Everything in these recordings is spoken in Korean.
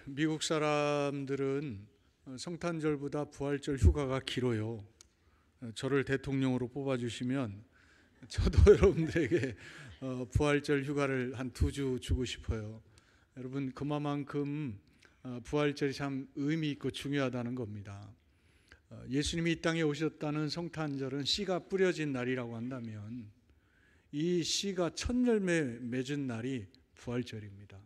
미국 사람들은 성탄절보다 부활절 휴가가 길어요. 저를 대통령으로 뽑아주시면 저도 여러분들에게 부활절 휴가를 한 2주 주고 싶어요. 여러분, 그만큼 부활절이 참 의미 있고 중요하다는 겁니다. 예수님이 이 땅에 오셨다는 성탄절은 씨가 뿌려진 날이라고 한다면 이 씨가 첫 열매 맺은 날이 부활절입니다.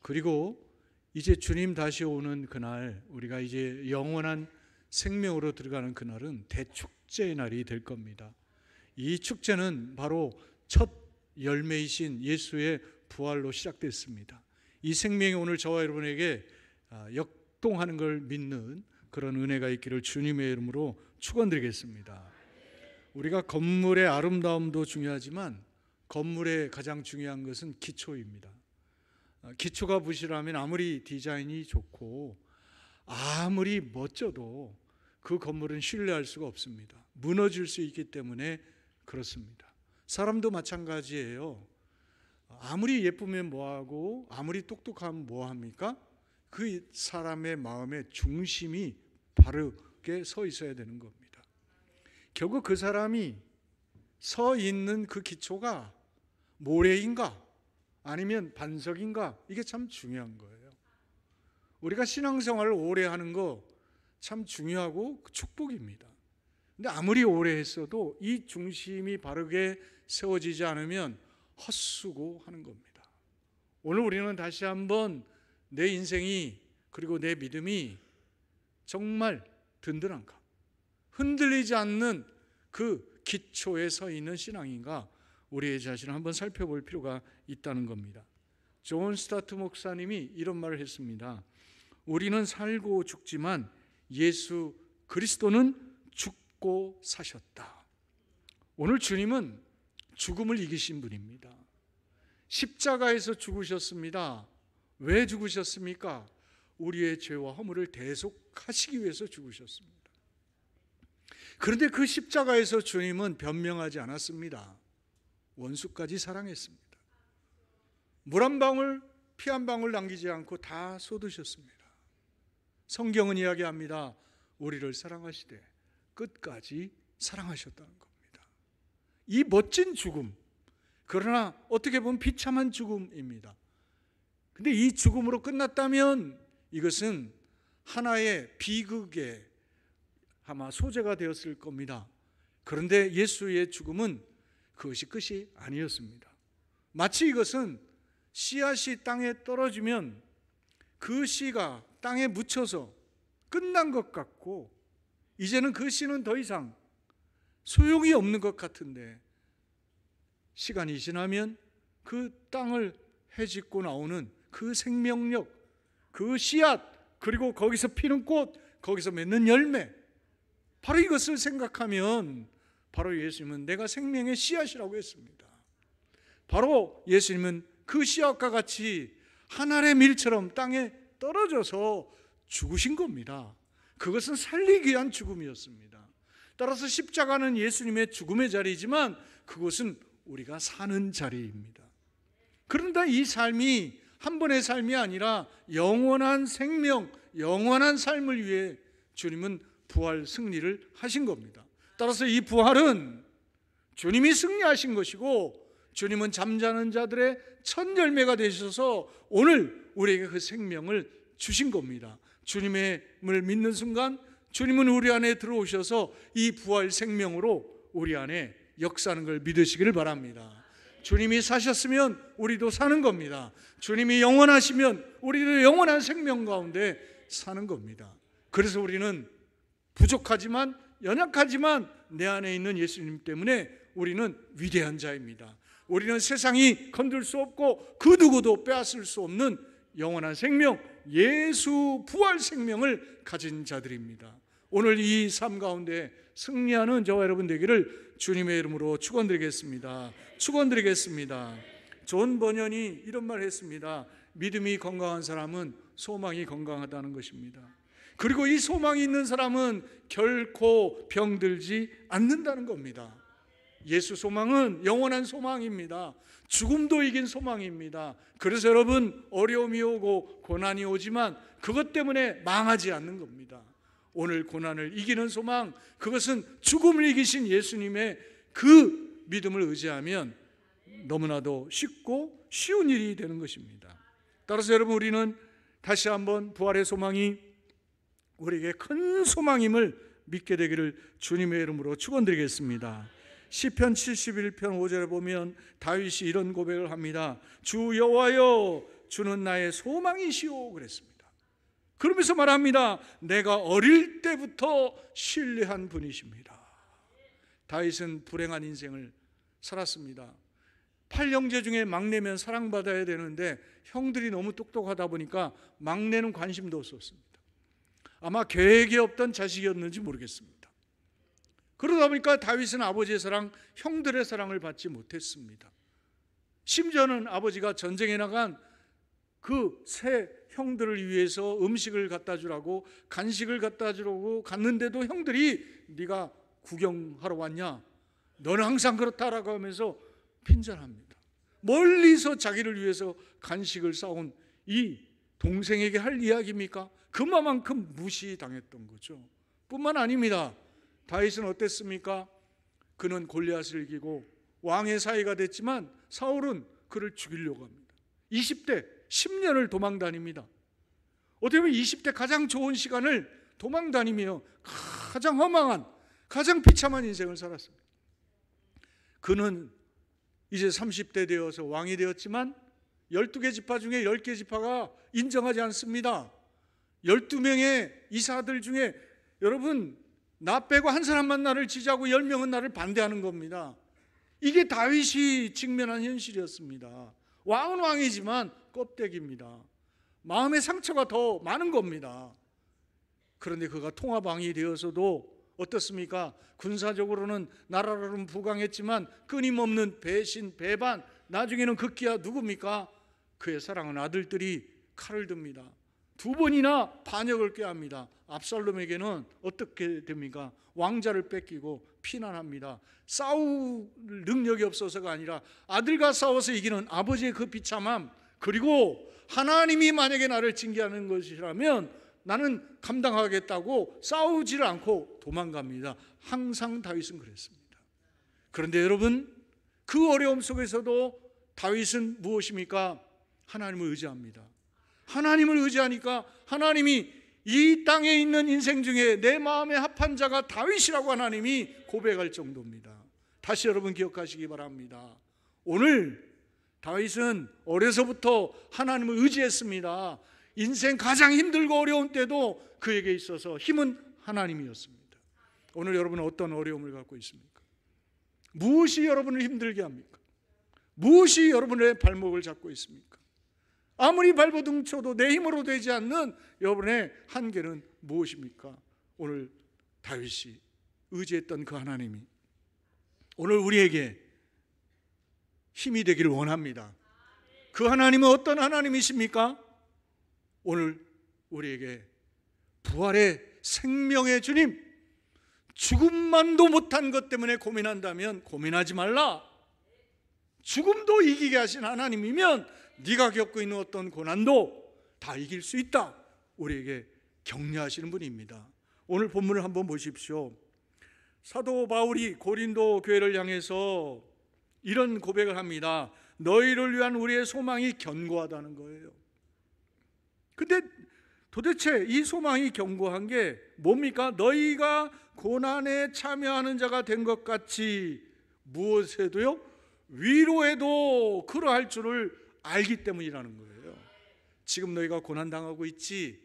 그리고 이제 주님 다시 오는 그날, 우리가 이제 영원한 생명으로 들어가는 그날은 대축제의 날이 될 겁니다. 이 축제는 바로 첫 열매이신 예수의 부활로 시작됐습니다. 이 생명이 오늘 저와 여러분에게 역동하는 걸 믿는 그런 은혜가 있기를 주님의 이름으로 축원드리겠습니다. 우리가 건물의 아름다움도 중요하지만 건물의 가장 중요한 것은 기초입니다. 기초가 부실하면 아무리 디자인이 좋고 아무리 멋져도 그 건물은 신뢰할 수가 없습니다. 무너질 수 있기 때문에 그렇습니다. 사람도 마찬가지예요. 아무리 예쁘면 뭐하고 아무리 똑똑하면 뭐합니까? 그 사람의 마음의 중심이 바르게 서 있어야 되는 겁니다. 결국 그 사람이 서 있는 그 기초가 모래인가 아니면 반석인가, 이게 참 중요한 거예요. 우리가 신앙생활을 오래 하는 거 참 중요하고 축복입니다. 근데 아무리 오래 했어도 이 중심이 바르게 세워지지 않으면 헛수고 하는 겁니다. 오늘 우리는 다시 한번 내 인생이 그리고 내 믿음이 정말 든든한가, 흔들리지 않는 그 기초에 서 있는 신앙인가, 우리의 자신을 한번 살펴볼 필요가 있다는 겁니다. 존 스타트 목사님이 이런 말을 했습니다. 우리는 살고 죽지만 예수 그리스도는 죽고 사셨다. 오늘 주님은 죽음을 이기신 분입니다. 십자가에서 죽으셨습니다. 왜 죽으셨습니까? 우리의 죄와 허물을 대속하시기 위해서 죽으셨습니다. 그런데 그 십자가에서 주님은 변명하지 않았습니다. 원수까지 사랑했습니다. 물 한 방울, 피 한 방울 남기지 않고 다 쏟으셨습니다. 성경은 이야기합니다. 우리를 사랑하시되 끝까지 사랑하셨다는 겁니다. 이 멋진 죽음, 그러나 어떻게 보면 비참한 죽음입니다. 근데 이 죽음으로 끝났다면 이것은 하나의 비극의 아마 소재가 되었을 겁니다. 그런데 예수의 죽음은 그것이 끝이 아니었습니다. 마치 이것은 씨앗이 땅에 떨어지면 그 씨가 땅에 묻혀서 끝난 것 같고 이제는 그 씨는 더 이상 소용이 없는 것 같은데 시간이 지나면 그 땅을 헤집고 나오는 그 생명력, 그 씨앗, 그리고 거기서 피는 꽃, 거기서 맺는 열매, 바로 이것을 생각하면 바로 예수님은 내가 생명의 씨앗이라고 했습니다. 바로 예수님은 그 씨앗과 같이 한 알의 밀처럼 땅에 떨어져서 죽으신 겁니다. 그것은 살리기 위한 죽음이었습니다. 따라서 십자가는 예수님의 죽음의 자리이지만 그것은 우리가 사는 자리입니다. 그런데 이 삶이 한 번의 삶이 아니라 영원한 생명, 영원한 삶을 위해 주님은 부활 승리를 하신 겁니다. 따라서 이 부활은 주님이 승리하신 것이고 주님은 잠자는 자들의 첫 열매가 되셔서 오늘 우리에게 그 생명을 주신 겁니다. 주님을 믿는 순간 주님은 우리 안에 들어오셔서 이 부활 생명으로 우리 안에 역사하는 걸 믿으시기를 바랍니다. 주님이 사셨으면 우리도 사는 겁니다. 주님이 영원하시면 우리도 영원한 생명 가운데 사는 겁니다. 그래서 우리는 부족하지만 연약하지만 내 안에 있는 예수님 때문에 우리는 위대한 자입니다. 우리는 세상이 건들 수 없고 그 누구도 빼앗을 수 없는 영원한 생명, 예수 부활 생명을 가진 자들입니다. 오늘 이 삶 가운데 승리하는 저와 여러분 되기를 주님의 이름으로 축원드리겠습니다. 축원드리겠습니다. 존 버년이 이런 말을 했습니다. 믿음이 건강한 사람은 소망이 건강하다는 것입니다. 그리고 이 소망이 있는 사람은 결코 병들지 않는다는 겁니다. 예수 소망은 영원한 소망입니다. 죽음도 이긴 소망입니다. 그래서 여러분, 어려움이 오고 고난이 오지만 그것 때문에 망하지 않는 겁니다. 오늘 고난을 이기는 소망, 그것은 죽음을 이기신 예수님의 그 믿음을 의지하면 너무나도 쉽고 쉬운 일이 되는 것입니다. 따라서 여러분, 우리는 다시 한번 부활의 소망이 우리에게 큰 소망임을 믿게 되기를 주님의 이름으로 축원드리겠습니다. 시편 71편 5절에 보면 다윗이 이런 고백을 합니다. 주 여호와여, 주는 나의 소망이시오 그랬습니다. 그러면서 말합니다. 내가 어릴 때부터 신뢰한 분이십니다. 다윗은 불행한 인생을 살았습니다. 8형제 중에 막내면 사랑받아야 되는데 형들이 너무 똑똑하다 보니까 막내는 관심도 없었습니다. 아마 계획이 없던 자식이었는지 모르겠습니다. 그러다 보니까 다윗은 아버지의 사랑, 형들의 사랑을 받지 못했습니다. 심지어는 아버지가 전쟁에 나간 그 세 형들을 위해서 음식을 갖다 주라고, 간식을 갖다 주라고 갔는데도 형들이 네가 구경하러 왔냐? 너는 항상 그렇다라고 하면서 핀잔합니다. 멀리서 자기를 위해서 간식을 싸온 이 동생에게 할 이야기입니까? 그만큼 무시당했던 거죠. 뿐만 아닙니다. 다윗은 어땠습니까? 그는 골리앗을 이기고 왕의 사이가 됐지만 사울은 그를 죽이려고 합니다. 20대 10년을 도망 다닙니다. 어떻게 보면 20대 가장 좋은 시간을 도망 다니며 가장 허망한, 가장 비참한 인생을 살았습니다. 그는 이제 30대 되어서 왕이 되었지만 12개 지파 중에 10개 지파가 인정하지 않습니다. 12명의 이사들 중에 여러분, 나 빼고 한 사람만 나를 지지하고 10명은 나를 반대하는 겁니다. 이게 다윗이 직면한 현실이었습니다. 왕은 왕이지만 껍데기입니다. 마음의 상처가 더 많은 겁니다. 그런데 그가 통합왕이 되어서도 어떻습니까? 군사적으로는 나라로는 부강했지만 끊임없는 배신, 배반, 나중에는 극기야 누굽니까? 그의 사랑하는 아들들이 칼을 듭니다. 2번이나 반역을 꾀합니다. 압살롬에게는 어떻게 됩니까? 왕자를 뺏기고 피난합니다. 싸울 능력이 없어서가 아니라 아들과 싸워서 이기는 아버지의 그 비참함, 그리고 하나님이 만약에 나를 징계하는 것이라면 나는 감당하겠다고 싸우지를 않고 도망갑니다. 항상 다윗은 그랬습니다. 그런데 여러분, 그 어려움 속에서도 다윗은 무엇입니까? 하나님을 의지합니다. 하나님을 의지하니까 하나님이 이 땅에 있는 인생 중에 내 마음에 합한 자가 다윗이라고 하나님이 고백할 정도입니다. 다시 여러분 기억하시기 바랍니다. 오늘 다윗은 어려서부터 하나님을 의지했습니다. 인생 가장 힘들고 어려운 때도 그에게 있어서 힘은 하나님이었습니다. 오늘 여러분은 어떤 어려움을 갖고 있습니까? 무엇이 여러분을 힘들게 합니까? 무엇이 여러분의 발목을 잡고 있습니까? 아무리 발버둥 쳐도 내 힘으로 되지 않는 여러분의 한계는 무엇입니까? 오늘 다윗이 의지했던 그 하나님이 오늘 우리에게 힘이 되기를 원합니다. 그 하나님은 어떤 하나님이십니까? 오늘 우리에게 부활의 생명의 주님, 죽음만도 못한 것 때문에 고민한다면 고민하지 말라. 죽음도 이기게 하신 하나님이면 네가 겪고 있는 어떤 고난도 다 이길 수 있다. 우리에게 격려하시는 분입니다. 오늘 본문을 한번 보십시오. 사도 바울이 고린도 교회를 향해서 이런 고백을 합니다. 너희를 위한 우리의 소망이 견고하다는 거예요. 근데 도대체 이 소망이 견고한 게 뭡니까? 너희가 고난에 참여하는 자가 된 것 같이 무엇에도요? 위로에도 그러할 줄을 알기 때문이라는 거예요. 지금 너희가 고난당하고 있지.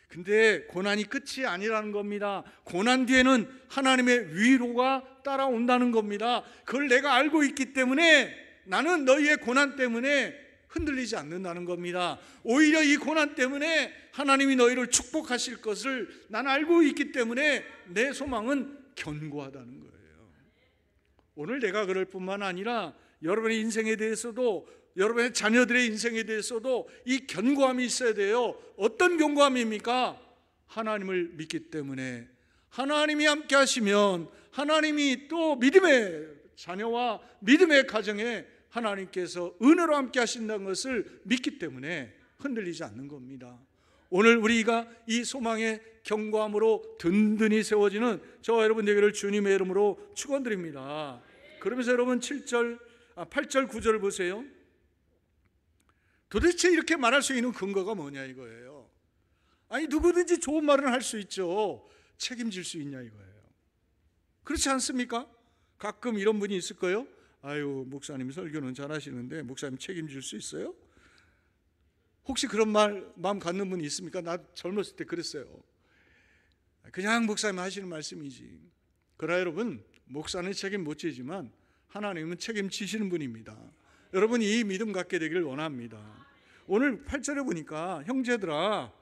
근데 고난이 끝이 아니라는 겁니다. 고난 뒤에는 하나님의 위로가 따라온다는 겁니다. 그걸 내가 알고 있기 때문에 나는 너희의 고난 때문에 흔들리지 않는다는 겁니다. 오히려 이 고난 때문에 하나님이 너희를 축복하실 것을 난 알고 있기 때문에 내 소망은 견고하다는 거예요. 오늘 내가 그럴 뿐만 아니라 여러분의 인생에 대해서도, 여러분의 자녀들의 인생에 대해서도 이 견고함이 있어야 돼요. 어떤 견고함입니까? 하나님을 믿기 때문에 하나님이 함께 하시면 하나님이 또 믿음의 자녀와 믿음의 가정에 하나님께서 은혜로 함께 하신다는 것을 믿기 때문에 흔들리지 않는 겁니다. 오늘 우리가 이 소망의 견고함으로 든든히 세워지는 저와 여러분 되기를 주님의 이름으로 축원드립니다. 그러면서 여러분 8절 9절을 보세요. 도대체 이렇게 말할 수 있는 근거가 뭐냐 이거예요. 아니 누구든지 좋은 말은 할 수 있죠. 책임질 수 있냐 이거예요. 그렇지 않습니까? 가끔 이런 분이 있을 거예요. 아유 목사님 설교는 잘하시는데 목사님 책임질 수 있어요? 혹시 그런 마음 갖는 분이 있습니까? 나 젊었을 때 그랬어요. 그냥 목사님 하시는 말씀이지. 그러나 여러분 목사는 책임 못 지지만 하나님은 책임지시는 분입니다. 여러분 이 믿음 갖게 되기를 원합니다. 오늘 8절에 보니까 형제들아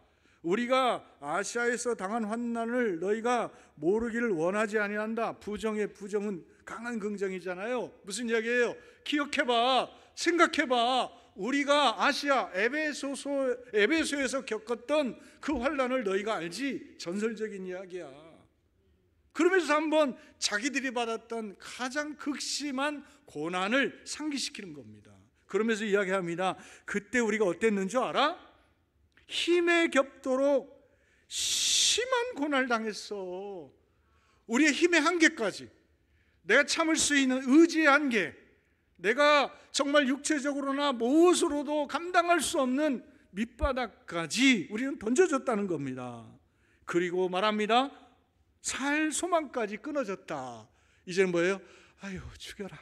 우리가 아시아에서 당한 환난을 너희가 모르기를 원하지 아니한다. 부정의 부정은 강한 긍정이잖아요. 무슨 이야기예요? 기억해봐, 생각해봐. 우리가 아시아 에베소에서 겪었던 그 환난을 너희가 알지? 전설적인 이야기야. 그러면서 한번 자기들이 받았던 가장 극심한 고난을 상기시키는 겁니다. 그러면서 이야기합니다. 그때 우리가 어땠는 줄 알아? 힘에 겹도록 심한 고난을 당했어. 우리의 힘의 한계까지, 내가 참을 수 있는 의지의 한계, 내가 정말 육체적으로나 무엇으로도 감당할 수 없는 밑바닥까지 우리는 던져졌다는 겁니다. 그리고 말합니다. 살 소망까지 끊어졌다. 이제는 뭐예요? 아유 죽여라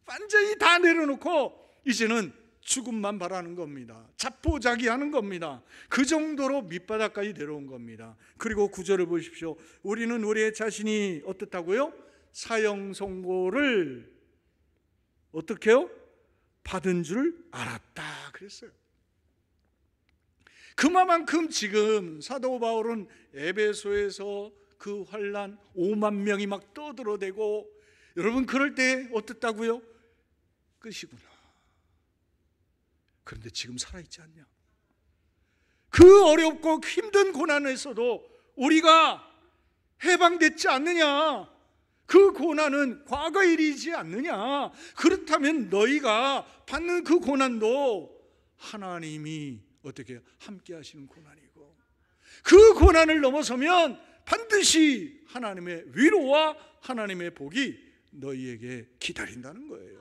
완전히 다 내려놓고 이제는 죽음만 바라는 겁니다. 자포자기하는 겁니다. 그 정도로 밑바닥까지 내려온 겁니다. 그리고 9절을 보십시오. 우리는 우리의 자신이 어떻다고요? 사형 선고를 어떻게 해요? 받은 줄 알았다 그랬어요. 그만큼 지금 사도 바울은 에베소에서 그 환난 5만 명이 막 떠들어대고, 여러분 그럴 때 어떻다고요? 끝이구나. 그런데 지금 살아있지 않냐? 그 어렵고 힘든 고난에서도 우리가 해방됐지 않느냐? 그 고난은 과거 일이지 않느냐? 그렇다면 너희가 받는 그 고난도 하나님이 어떻게 함께 하시는 고난이고, 그 고난을 넘어서면 반드시 하나님의 위로와 하나님의 복이 너희에게 기다린다는 거예요.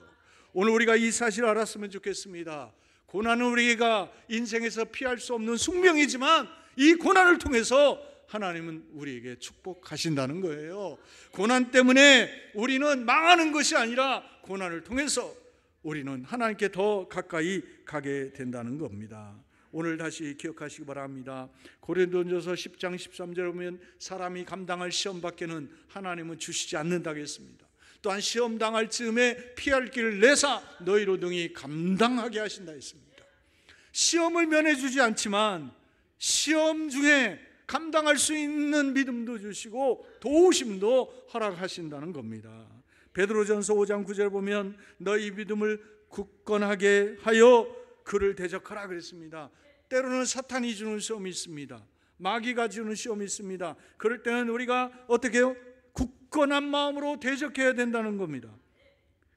오늘 우리가 이 사실을 알았으면 좋겠습니다. 고난은 우리가 인생에서 피할 수 없는 숙명이지만 이 고난을 통해서 하나님은 우리에게 축복하신다는 거예요. 고난 때문에 우리는 망하는 것이 아니라 고난을 통해서 우리는 하나님께 더 가까이 가게 된다는 겁니다. 오늘 다시 기억하시기 바랍니다. 고린도전서 10장 13절에 보면 사람이 감당할 시험밖에는 하나님은 주시지 않는다고 했습니다. 또한 시험 당할 즈음에 피할 길을 내사 너희로 능히 감당하게 하신다 했습니다. 시험을 면해주지 않지만 시험 중에 감당할 수 있는 믿음도 주시고 도우심도 허락하신다는 겁니다. 베드로전서 5장 9절 보면 너희 믿음을 굳건하게 하여 그를 대적하라 그랬습니다. 때로는 사탄이 주는 시험이 있습니다. 마귀가 주는 시험이 있습니다. 그럴 때는 우리가 어떻게 해요? 굳건한 마음으로 대적해야 된다는 겁니다.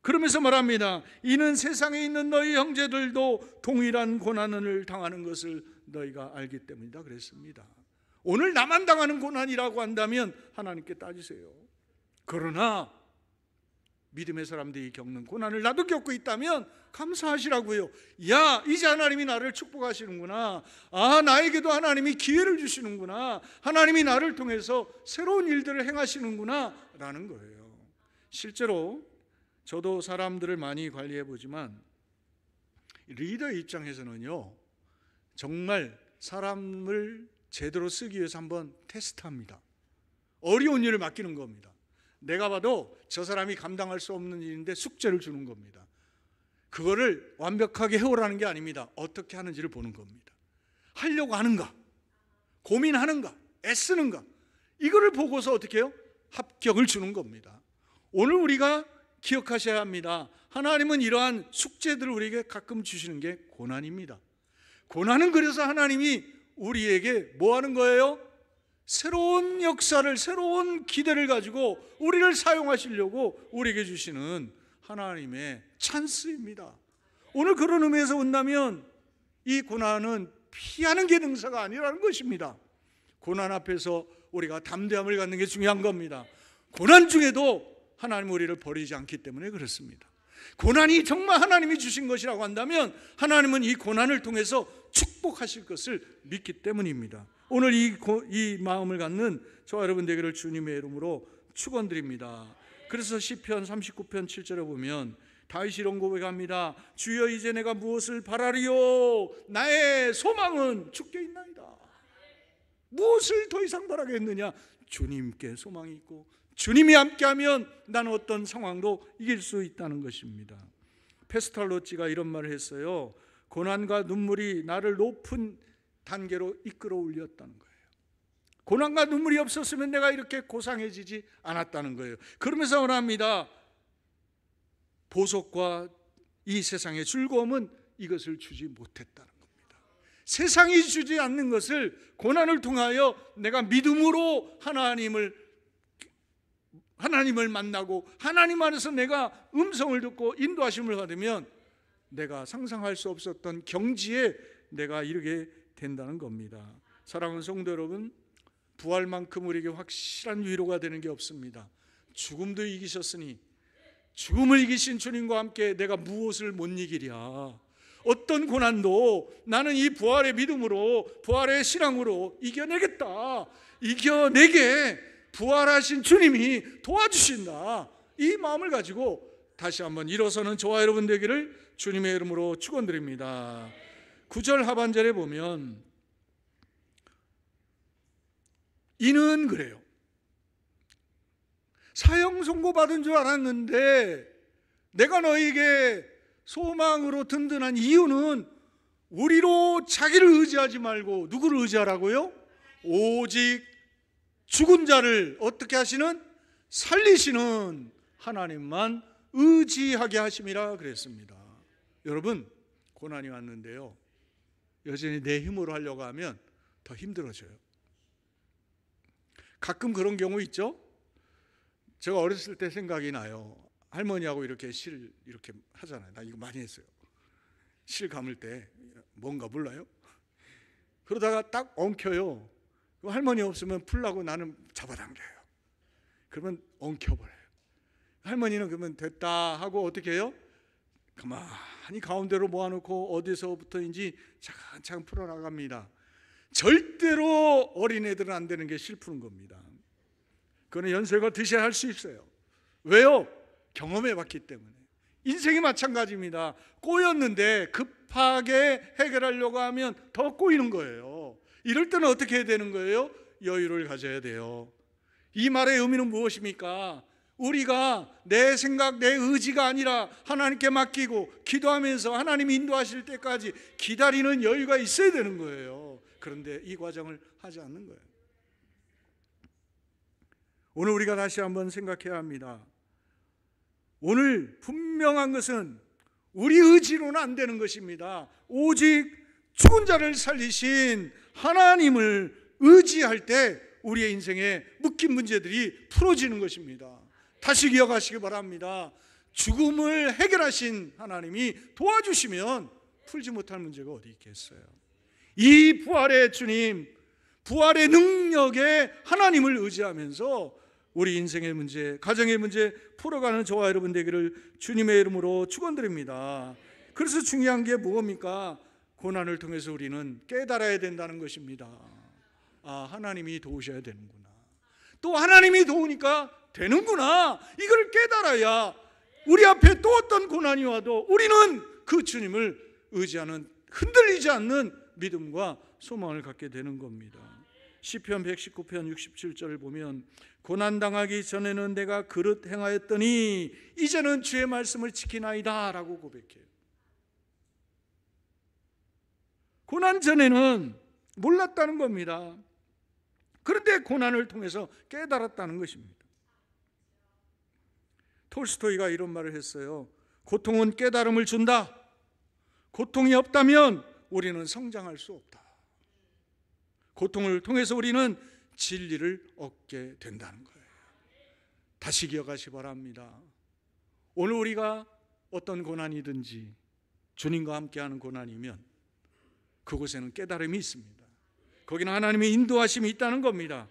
그러면서 말합니다. 이는 세상에 있는 너희 형제들도 동일한 고난을 당하는 것을 너희가 알기 때문이다 그랬습니다. 오늘 나만 당하는 고난이라고 한다면 하나님께 따지세요. 그러나 믿음의 사람들이 겪는 고난을 나도 겪고 있다면 감사하시라고요. 야, 이제 하나님이 나를 축복하시는구나. 아, 나에게도 하나님이 기회를 주시는구나. 하나님이 나를 통해서 새로운 일들을 행하시는구나 라는 거예요. 실제로 저도 사람들을 많이 관리해 보지만 리더의 입장에서는요, 정말 사람을 제대로 쓰기 위해서 한번 테스트합니다. 어려운 일을 맡기는 겁니다. 내가 봐도 저 사람이 감당할 수 없는 일인데 숙제를 주는 겁니다. 그거를 완벽하게 해오라는 게 아닙니다. 어떻게 하는지를 보는 겁니다. 하려고 하는가? 고민하는가? 애쓰는가? 이거를 보고서 어떻게 해요? 합격을 주는 겁니다. 오늘 우리가 기억하셔야 합니다. 하나님은 이러한 숙제들을 우리에게 가끔 주시는 게 고난입니다. 고난은 그래서 하나님이 우리에게 뭐 하는 거예요? 새로운 역사를, 새로운 기대를 가지고 우리를 사용하시려고 우리에게 주시는 하나님의 찬스입니다. 오늘 그런 의미에서 본다면 이 고난은 피하는 게 능사가 아니라는 것입니다. 고난 앞에서 우리가 담대함을 갖는 게 중요한 겁니다. 고난 중에도 하나님은 우리를 버리지 않기 때문에 그렇습니다. 고난이 정말 하나님이 주신 것이라고 한다면 하나님은 이 고난을 통해서 축복하실 것을 믿기 때문입니다. 오늘 이 마음을 갖는 저와 여러분 되기를 주님의 이름으로 축원드립니다. 그래서 시편 39편 7절에 보면 다윗이 이런 고백합니다. 주여 이제 내가 무엇을 바라리요? 나의 소망은 주께 있나이다. 무엇을 더 이상 바라겠느냐? 주님께 소망이 있고 주님이 함께하면 나는 어떤 상황도 이길 수 있다는 것입니다. 페스탈로치가 이런 말을 했어요. 고난과 눈물이 나를 높은 단계로 이끌어 올렸다는 거예요. 고난과 눈물이 없었으면 내가 이렇게 고상해지지 않았다는 거예요. 그러면서 말합니다. 보석과 이 세상의 즐거움은 이것을 주지 못했다는 겁니다. 세상이 주지 않는 것을 고난을 통하여 내가 믿음으로 하나님을 만나고 하나님 안에서 내가 음성을 듣고 인도하심을 받으면 내가 상상할 수 없었던 경지에 내가 이르게 된다는 겁니다. 사랑하는 성도 여러분, 부활만큼 우리에게 확실한 위로가 되는 게 없습니다. 죽음도 이기셨으니 죽음을 이기신 주님과 함께 내가 무엇을 못 이기랴. 어떤 고난도 나는 이 부활의 믿음으로, 부활의 신앙으로 이겨내겠다. 이겨내게 부활하신 주님이 도와주신다. 이 마음을 가지고 다시 한번 일어서는 저와 여러분 되기를 주님의 이름으로 축원드립니다. 9절 하반절에 보면 이는 그래요. 사형 선고받은 줄 알았는데 내가 너에게 소망으로 든든한 이유는 우리로 자기를 의지하지 말고 누구를 의지하라고요? 오직 죽은 자를 어떻게 하시는? 살리시는 하나님만 의지하게 하심이라 그랬습니다. 여러분, 고난이 왔는데요, 여전히 내 힘으로 하려고 하면 더 힘들어져요. 가끔 그런 경우 있죠? 제가 어렸을 때 생각이 나요. 할머니하고 이렇게 실 이렇게 하잖아요. 나 이거 많이 했어요. 실 감을 때 뭔가 몰라요? 그러다가 딱 엉켜요. 할머니 없으면 풀라고 나는 잡아당겨요. 그러면 엉켜버려요. 할머니는 그러면 됐다 하고 어떻게 해요? 가만히 가운데로 모아놓고 어디서부터인지 차근차근 풀어나갑니다. 절대로 어린애들은 안 되는 게 실 푸는 겁니다. 그거는 연세가 드셔야 할 수 있어요. 왜요? 경험해봤기 때문에. 인생이 마찬가지입니다. 꼬였는데 급하게 해결하려고 하면 더 꼬이는 거예요. 이럴 때는 어떻게 해야 되는 거예요? 여유를 가져야 돼요. 이 말의 의미는 무엇입니까? 우리가 내 생각, 내 의지가 아니라 하나님께 맡기고 기도하면서 하나님이 인도하실 때까지 기다리는 여유가 있어야 되는 거예요. 그런데 이 과정을 하지 않는 거예요. 오늘 우리가 다시 한번 생각해야 합니다. 오늘 분명한 것은 우리 의지로는 안 되는 것입니다. 오직 죽은 자를 살리신 하나님을 의지할 때 우리의 인생에 묶인 문제들이 풀어지는 것입니다. 다시 기억하시기 바랍니다. 죽음을 해결하신 하나님이 도와주시면 풀지 못할 문제가 어디 있겠어요. 이 부활의 주님, 부활의 능력에 하나님을 의지하면서 우리 인생의 문제, 가정의 문제 풀어가는 저와 여러분 되기를 주님의 이름으로 축원드립니다. 그래서 중요한 게 뭡니까? 고난을 통해서 우리는 깨달아야 된다는 것입니다. 아, 하나님이 도우셔야 되는구나. 또 하나님이 도우니까 되는구나. 이걸 깨달아야 우리 앞에 또 어떤 고난이 와도 우리는 그 주님을 의지하는, 흔들리지 않는 믿음과 소망을 갖게 되는 겁니다. 시편 119편 67절을 보면 고난당하기 전에는 내가 그릇 행하였더니 이제는 주의 말씀을 지키나이다 라고 고백해요. 고난 전에는 몰랐다는 겁니다. 그런데 고난을 통해서 깨달았다는 것입니다. 톨스토이가 이런 말을 했어요. 고통은 깨달음을 준다. 고통이 없다면 우리는 성장할 수 없다. 고통을 통해서 우리는 진리를 얻게 된다는 거예요. 다시 기억하시 바랍니다. 오늘 우리가 어떤 고난이든지 주님과 함께하는 고난이면 그곳에는 깨달음이 있습니다. 거기는 하나님의 인도하심이 있다는 겁니다.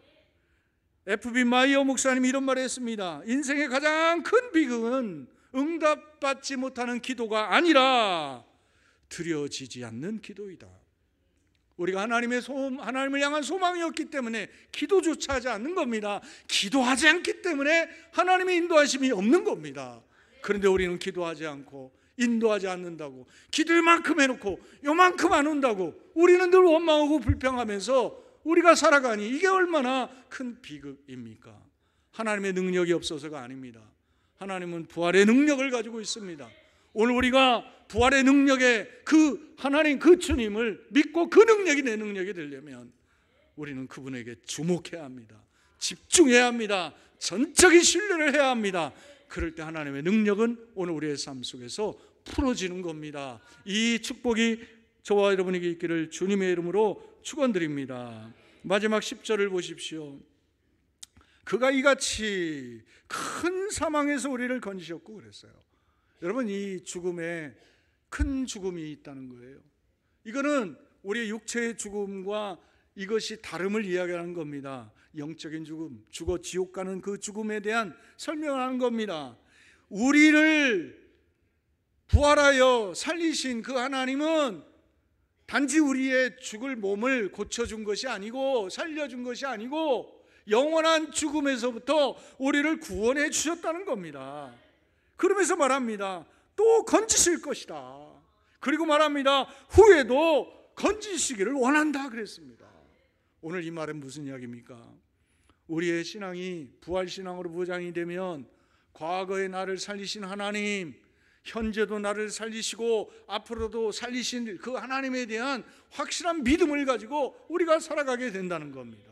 F.B. 마이어 목사님이 이런 말을 했습니다. 인생의 가장 큰 비극은 응답받지 못하는 기도가 아니라 드려지지 않는 기도이다. 우리가 하나님을 향한 소망이 없기 때문에 기도조차 하지 않는 겁니다. 기도하지 않기 때문에 하나님의 인도하심이 없는 겁니다. 그런데 우리는 기도하지 않고 인도하지 않는다고, 기도만큼 해놓고 요만큼 안 온다고 우리는 늘 원망하고 불평하면서 우리가 살아가니 이게 얼마나 큰 비극입니까? 하나님의 능력이 없어서가 아닙니다. 하나님은 부활의 능력을 가지고 있습니다. 오늘 우리가 부활의 능력에 그 하나님, 그 주님을 믿고 그 능력이 내 능력이 되려면 우리는 그분에게 주목해야 합니다. 집중해야 합니다. 전적인 신뢰를 해야 합니다. 그럴 때 하나님의 능력은 오늘 우리의 삶 속에서 풀어지는 겁니다. 이 축복이 저와 여러분에게 있기를 주님의 이름으로 축원드립니다. 마지막 10절을 보십시오. 그가 이같이 큰 사망에서 우리를 건지셨고 그랬어요. 여러분, 이 죽음에 큰 죽음이 있다는 거예요. 이거는 우리의 육체의 죽음과 이것이 다름을 이야기하는 겁니다. 영적인 죽음, 죽어 지옥 가는 그 죽음에 대한 설명을 하는 겁니다. 우리를 부활하여 살리신 그 하나님은 단지 우리의 죽을 몸을 고쳐준 것이 아니고, 살려준 것이 아니고 영원한 죽음에서부터 우리를 구원해 주셨다는 겁니다. 그러면서 말합니다. 또 건지실 것이다. 그리고 말합니다. 후에도 건지시기를 원한다 그랬습니다. 오늘 이 말은 무슨 이야기입니까? 우리의 신앙이 부활신앙으로 무장이 되면 과거에 나를 살리신 하나님, 현재도 나를 살리시고 앞으로도 살리신 그 하나님에 대한 확실한 믿음을 가지고 우리가 살아가게 된다는 겁니다.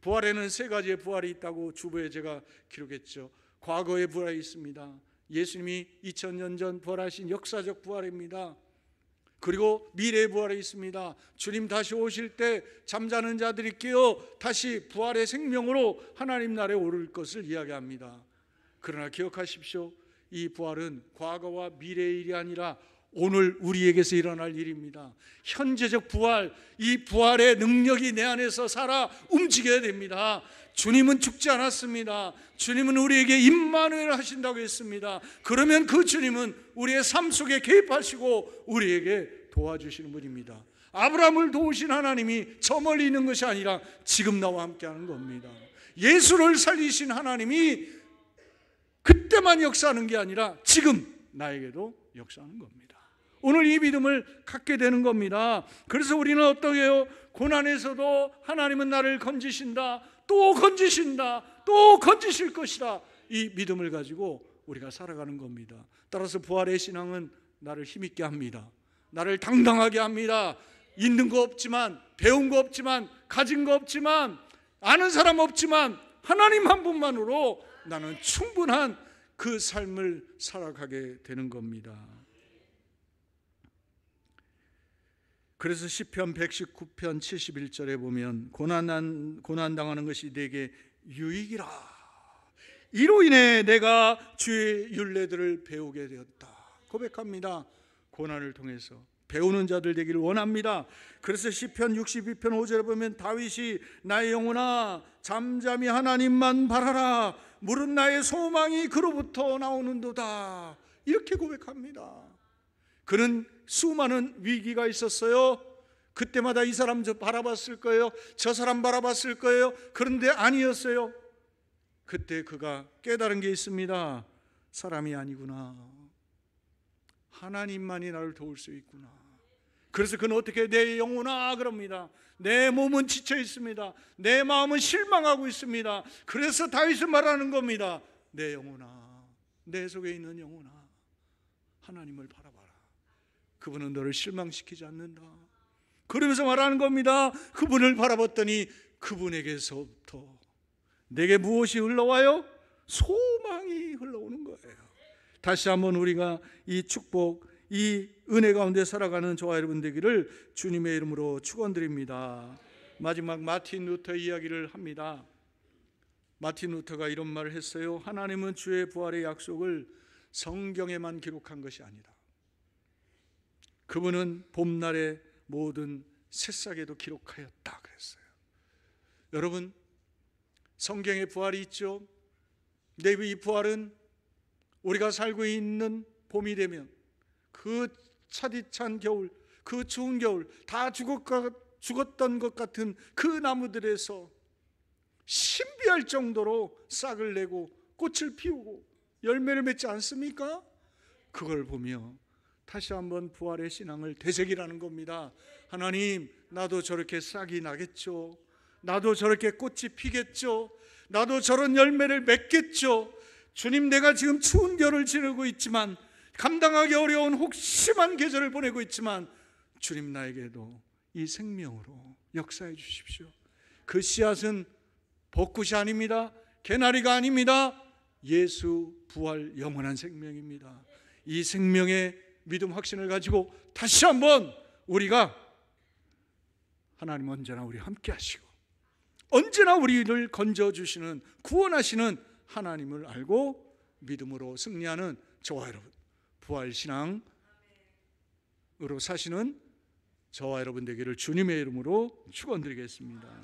부활에는 세 가지의 부활이 있다고 주보에 제가 기록했죠. 과거의 부활이 있습니다. 예수님이 2000년 전 부활하신 역사적 부활입니다. 그리고 미래의 부활이 있습니다. 주님 다시 오실 때 잠자는 자들이 깨어 다시 부활의 생명으로 하나님 나라에 오를 것을 이야기합니다. 그러나 기억하십시오. 이 부활은 과거와 미래의 일이 아니라 오늘 우리에게서 일어날 일입니다. 현재적 부활, 이 부활의 능력이 내 안에서 살아 움직여야 됩니다. 주님은 죽지 않았습니다. 주님은 우리에게 임마누엘 하신다고 했습니다. 그러면 그 주님은 우리의 삶 속에 개입하시고 우리에게 도와주시는 분입니다. 아브라함을 도우신 하나님이 저 멀리 있는 것이 아니라 지금 나와 함께하는 겁니다. 예수를 살리신 하나님이 그때만 역사하는 게 아니라 지금 나에게도 역사하는 겁니다. 오늘 이 믿음을 갖게 되는 겁니다. 그래서 우리는 어떻게 해요? 고난에서도 하나님은 나를 건지신다, 또 건지신다, 또 건지실 것이다. 이 믿음을 가지고 우리가 살아가는 겁니다. 따라서 부활의 신앙은 나를 힘있게 합니다. 나를 당당하게 합니다. 있는 거 없지만, 배운 거 없지만, 가진 거 없지만, 아는 사람 없지만 하나님 한 분만으로 나는 충분한 그 삶을 살아가게 되는 겁니다. 그래서 시편 119편 71절에 보면 고난당하는 것이 내게 유익이라. 이로 인해 내가 주의 율례들을 배우게 되었다. 고백합니다. 고난을 통해서 배우는 자들 되기를 원합니다. 그래서 시편 62편 5절에 보면 다윗이 나의 영혼아 잠잠히 하나님만 바라라. 물은 나의 소망이 그로부터 나오는도다. 이렇게 고백합니다. 그는 수많은 위기가 있었어요. 그때마다 이 사람 저 바라봤을 거예요. 저 사람 바라봤을 거예요. 그런데 아니었어요. 그때 그가 깨달은 게 있습니다. 사람이 아니구나. 하나님만이 나를 도울 수 있구나. 그래서 그는 어떻게 내 영혼아 그럽니다. 내 몸은 지쳐 있습니다. 내 마음은 실망하고 있습니다. 그래서 다윗은 말하는 겁니다. 내 영혼아, 내 속에 있는 영혼아, 하나님을 바라봐라. 그분은 너를 실망시키지 않는다. 그러면서 말하는 겁니다. 그분을 바라봤더니 그분에게서부터 내게 무엇이 흘러와요? 소망이 흘러오는 거예요. 다시 한번 우리가 이 축복, 이 은혜 가운데 살아가는 저와 여러분 되기를 주님의 이름으로 축원드립니다. 마지막 마틴 루터 이야기를 합니다. 마틴 루터가 이런 말을 했어요. 하나님은 주의 부활의 약속을 성경에만 기록한 것이 아니다. 그분은 봄날의 모든 새싹에도 기록하였다 그랬어요. 여러분, 성경에 부활이 있죠. 근데 이 부활은 우리가 살고 있는 봄이 되면 그 차디찬 겨울, 그 추운 겨울, 다 죽었던 것 같은 그 나무들에서 신비할 정도로 싹을 내고 꽃을 피우고 열매를 맺지 않습니까? 그걸 보며 다시 한번 부활의 신앙을 되새기라는 겁니다. 하나님, 나도 저렇게 싹이 나겠죠. 나도 저렇게 꽃이 피겠죠. 나도 저런 열매를 맺겠죠. 주님, 내가 지금 추운 겨울을 지내고 있지만, 감당하기 어려운 혹심한 계절을 보내고 있지만, 주님 나에게도 이 생명으로 역사해 주십시오. 그 씨앗은 벚꽃이 아닙니다. 개나리가 아닙니다. 예수 부활 영원한 생명입니다. 이 생명의 믿음 확신을 가지고 다시 한번 우리가, 하나님 언제나 우리 함께 하시고 언제나 우리를 건져주시는, 구원하시는 하나님을 알고 믿음으로 승리하는 저와 여러분, 부활신앙으로 사시는 저와 여러분 되기를 주님의 이름으로 축원드리겠습니다.